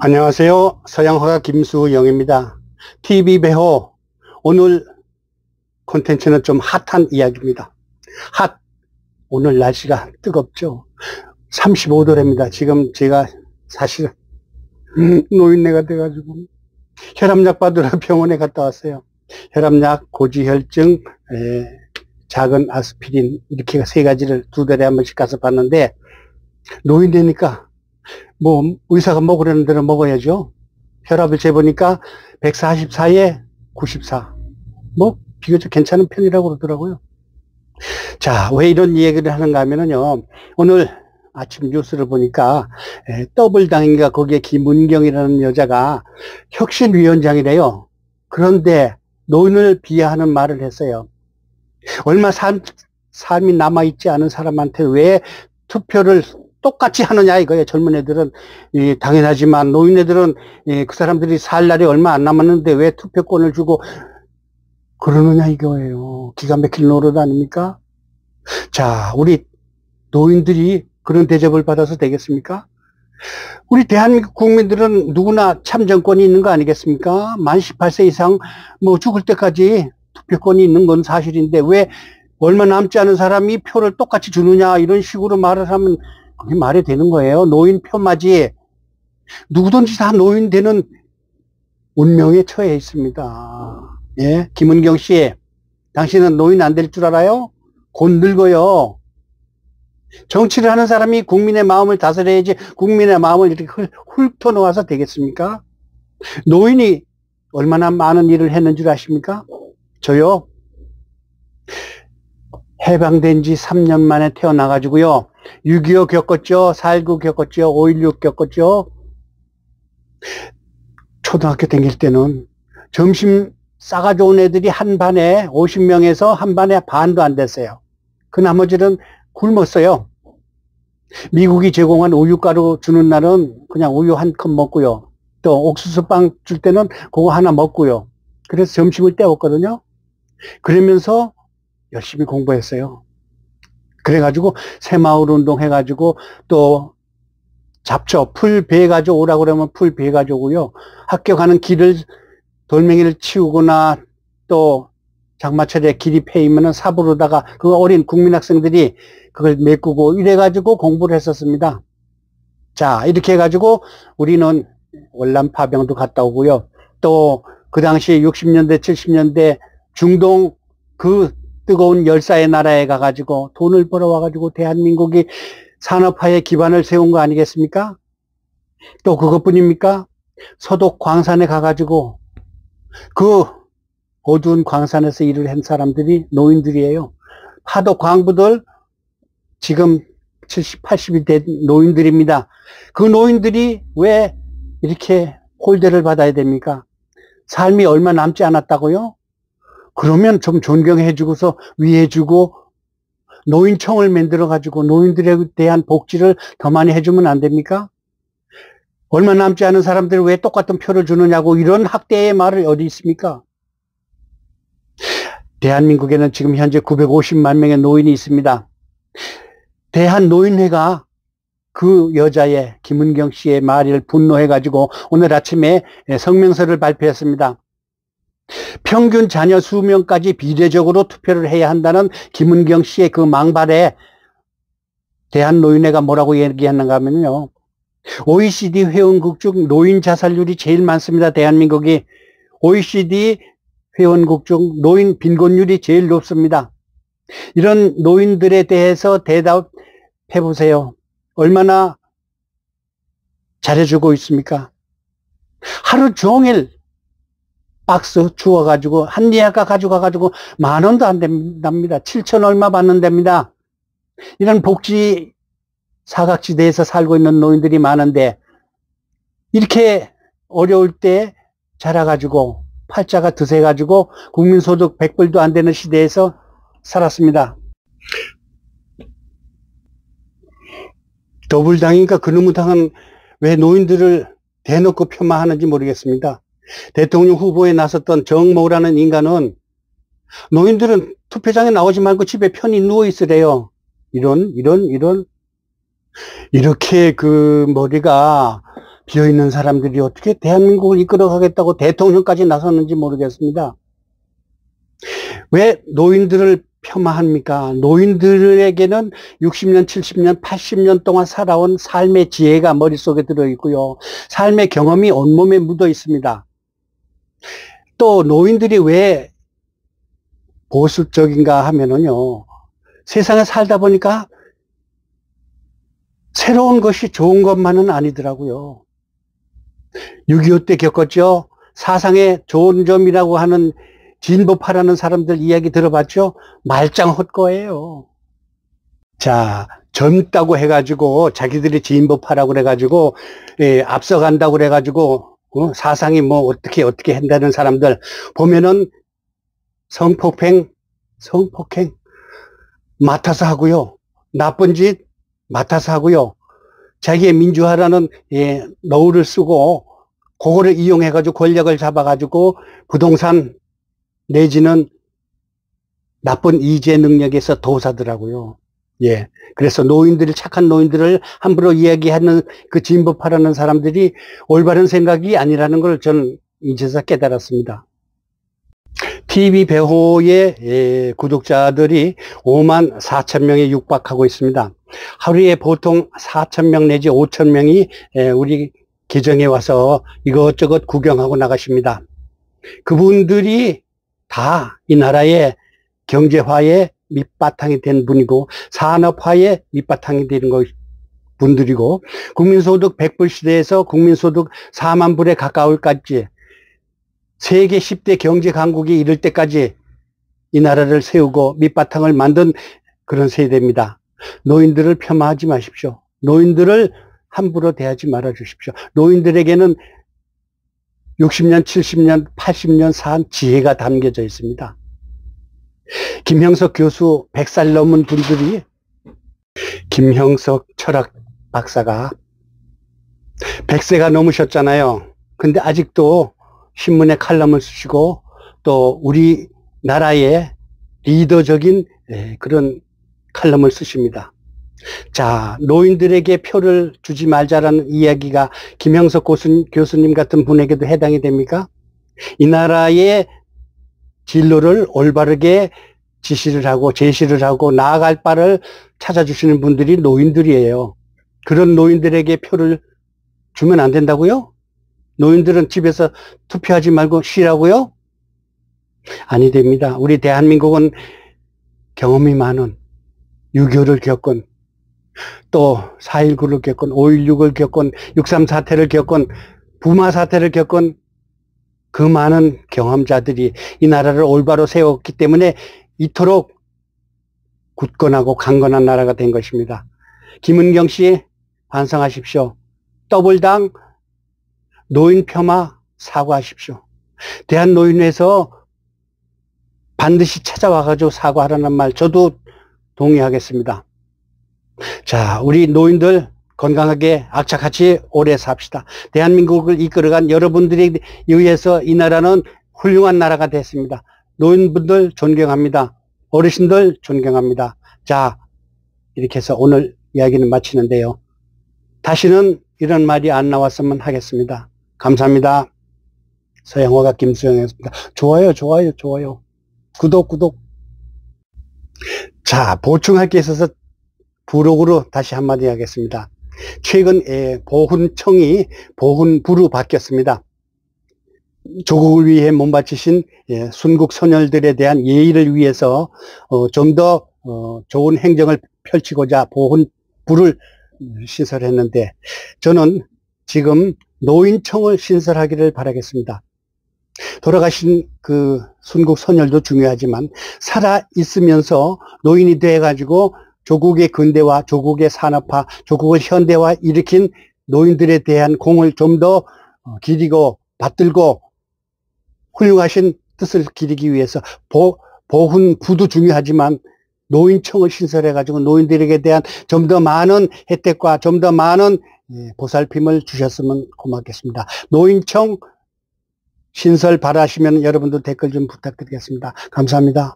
안녕하세요. 서양화가 김수영입니다. TV 배호. 오늘 콘텐츠는 좀 핫한 이야기입니다. 오늘 날씨가 뜨겁죠. 35도랍니다. 지금 제가 사실 노인네가 돼가지고 혈압약 받으러 병원에 갔다 왔어요. 혈압약, 고지혈증, 작은 아스피린 이렇게 세 가지를 두 달에 한 번씩 가서 봤는데, 노인네니까 뭐 의사가 먹으라는 대로 먹어야죠. 혈압을 재보니까 144에 94. 뭐 비교적 괜찮은 편이라고 그러더라고요. 자, 왜 이런 얘기를 하는가 하면은요, 오늘 아침 뉴스를 보니까 더블당인가 거기에 김은경이라는 여자가 혁신위원장이래요. 그런데 노인을 비하하는 말을 했어요. 얼마 삶이 남아있지 않은 사람한테 왜 투표를 똑같이 하느냐 이거예요. 젊은 애들은 당연하지만 노인애들은 그 사람들이 살 날이 얼마 안 남았는데 왜 투표권을 주고 그러느냐 이거예요. 기가 막힐 노릇 아닙니까? 자, 우리 노인들이 그런 대접을 받아서 되겠습니까? 우리 대한민국 국민들은 누구나 참정권이 있는 거 아니겠습니까? 만 18세 이상 뭐 죽을 때까지 투표권이 있는 건 사실인데 왜 얼마 남지 않은 사람이 표를 똑같이 주느냐 이런 식으로 말을 하면 그게 말이 되는 거예요. 노인 표맞이 누구든지 다 노인 되는 운명에 처해 있습니다. 예, 김은경 씨, 당신은 노인 안 될 줄 알아요? 곧 늙어요. 정치를 하는 사람이 국민의 마음을 다스려야지 국민의 마음을 이렇게 훑어놓아서 되겠습니까? 노인이 얼마나 많은 일을 했는 줄 아십니까? 저요, 해방된 지 3년 만에 태어나가지고요. 6.25 겪었죠. 4.19 겪었죠. 5.16 겪었죠. 초등학교 다닐 때는 점심 싸가지고 온 애들이 한 반에 50명에서 한 반에 반도 안 됐어요. 그 나머지는 굶었어요. 미국이 제공한 우유가루 주는 날은 그냥 우유 한 컵 먹고요. 또 옥수수빵 줄 때는 그거 하나 먹고요. 그래서 점심을 때웠거든요. 그러면서 열심히 공부했어요. 그래가지고 새마을 운동 해가지고 또 잡초 풀 베가지고 오라고 그러면 풀 베가지고 오고요. 학교 가는 길을 돌멩이를 치우거나 또 장마철에 길이 패이면은 삽으로다가 그 어린 국민 학생들이 그걸 메꾸고 이래가지고 공부를 했었습니다. 자, 이렇게 해가지고 우리는 월남 파병도 갔다 오고요. 또 그 당시 60년대 70년대 중동 그 뜨거운 열사의 나라에 가가지고 돈을 벌어와가지고 대한민국이 산업화의 기반을 세운 거 아니겠습니까? 또 그것뿐입니까? 서독 광산에 가가지고 그 어두운 광산에서 일을 한 사람들이 노인들이에요. 파도 광부들 지금 70, 80이 된 노인들입니다. 그 노인들이 왜 이렇게 홀대를 받아야 됩니까? 삶이 얼마 남지 않았다고요? 그러면 좀 존경해주고서 위해주고 노인청을 만들어가지고 노인들에 대한 복지를 더 많이 해주면 안 됩니까? 얼마 남지 않은 사람들이 왜 똑같은 표를 주느냐고 이런 학대의 말이 어디 있습니까? 대한민국에는 지금 현재 950만 명의 노인이 있습니다. 대한노인회가 그 여자의 김은경 씨의 말을 분노해가지고 오늘 아침에 성명서를 발표했습니다. 평균 자녀 수명까지 비례적으로 투표를 해야 한다는 김은경 씨의 그 망발에 대한노인회가 뭐라고 얘기하는가 하면요. OECD 회원국 중 노인 자살률이 제일 많습니다. 대한민국이. OECD 회원국 중 노인 빈곤율이 제일 높습니다. 이런 노인들에 대해서 대답해 보세요. 얼마나 잘해주고 있습니까? 하루 종일 박스 주워가지고 한리아가 가져가가지고 10,000원도 안 된답니다. 7천 얼마 받는답니다. 이런 복지 사각지대에서 살고 있는 노인들이 많은데 이렇게 어려울 때 자라가지고 팔자가 드세가지고 국민소득 100불도 안 되는 시대에서 살았습니다. 더불당이니까 그놈의 당은 왜 노인들을 대놓고 폄하하는지 모르겠습니다. 대통령 후보에 나섰던 정모라는 인간은 노인들은 투표장에 나오지 말고 집에 편히 누워 있으래요. 이렇게 그 머리가 비어있는 사람들이 어떻게 대한민국을 이끌어가겠다고 대통령까지 나섰는지 모르겠습니다. 왜 노인들을 폄하합니까? 노인들에게는 60년, 70년, 80년 동안 살아온 삶의 지혜가 머릿속에 들어있고요. 삶의 경험이 온몸에 묻어 있습니다. 또 노인들이 왜 보수적인가 하면은요, 세상에 살다 보니까 새로운 것이 좋은 것만은 아니더라고요. 6.25 때 겪었죠. 사상의 좋은 점이라고 하는 진보파라는 사람들 이야기 들어봤죠? 말짱 헛거예요. 자, 젊다고 해가지고 자기들이 진보파라고 그래가지고 앞서간다고 그래가지고 사상이 뭐 어떻게 한다는 사람들 보면은 성폭행 맡아서 하고요. 나쁜 짓 맡아서 하고요. 자기의 민주화라는 너울을 쓰고 그거를 이용해가지고 권력을 잡아가지고 부동산 내지는 나쁜 이재 능력에서 도사더라고요. 예. 그래서 착한 노인들을 함부로 이야기하는 그 진보파라는 사람들이 올바른 생각이 아니라는 걸 저는 이제서 깨달았습니다. TV 배호의 구독자들이 5만 4천 명에 육박하고 있습니다. 하루에 보통 4천 명 내지 5천 명이 우리 계정에 와서 이것저것 구경하고 나가십니다. 그분들이 다 이 나라의 경제화의 밑바탕이 된 분이고 산업화의 밑바탕이 되는 분들이고 국민소득 100불 시대에서 국민소득 4만 불에 가까울까지 세계 10대 경제 강국이 이를 때까지 이 나라를 세우고 밑바탕을 만든 그런 세대입니다. 노인들을 폄하하지 마십시오. 노인들을 함부로 대하지 말아 주십시오. 노인들에게는 60년, 70년, 80년 산 지혜가 담겨져 있습니다. 김형석 교수 100살 넘은 분들이 김형석 철학 박사가 100세가 넘으셨잖아요. 근데 아직도 신문에 칼럼을 쓰시고 또 우리나라의 리더적인 그런 칼럼을 쓰십니다. 자, 노인들에게 표를 주지 말자라는 이야기가 김형석 교수님 같은 분에게도 해당이 됩니까? 이 나라의 진로를 올바르게 제시를 하고 나아갈 바를 찾아주시는 분들이 노인들이에요. 그런 노인들에게 표를 주면 안 된다고요? 노인들은 집에서 투표하지 말고 쉬라고요? 아니 됩니다. 우리 대한민국은 경험이 많은 6.25를 겪은 또 4.19를 겪은 5.16을 겪은 6.3 사태를 겪은 부마 사태를 겪은 그 많은 경험자들이 이 나라를 올바로 세웠기 때문에 이토록 굳건하고 강건한 나라가 된 것입니다. 김은경 씨 반성하십시오. 더블당 노인 폄하 사과하십시오. 대한노인회에서 반드시 찾아와가지고 사과하라는 말 저도 동의하겠습니다. 자, 우리 노인들 건강하게 악착같이 오래 삽시다. 대한민국을 이끌어간 여러분들에 의해서 이 나라는 훌륭한 나라가 됐습니다. 노인분들 존경합니다. 어르신들 존경합니다. 자, 이렇게 해서 오늘 이야기는 마치는데요. 다시는 이런 말이 안 나왔으면 하겠습니다. 감사합니다. 서양화가 김수영이었습니다. 좋아요. 구독. 자, 보충할 게 있어서 부록으로 다시 한마디 하겠습니다. 최근 보훈청이 보훈부로 바뀌었습니다. 조국을 위해 몸바치신 순국 선열들에 대한 예의를 위해서 좀 더 좋은 행정을 펼치고자 보훈부를 신설했는데 저는 지금 노인청을 신설하기를 바라겠습니다. 돌아가신 그 순국 선열도 중요하지만 살아 있으면서 노인이 돼 가지고 조국의 근대화, 조국의 산업화, 조국의 현대화 일으킨 노인들에 대한 공을 좀 더 기리고 받들고 훌륭하신 뜻을 기리기 위해서 보훈부도 중요하지만 노인청을 신설해가지고 노인들에게 대한 좀 더 많은 혜택과 좀 더 많은 보살핌을 주셨으면 고맙겠습니다. 노인청 신설 바라시면 여러분도 댓글 좀 부탁드리겠습니다. 감사합니다.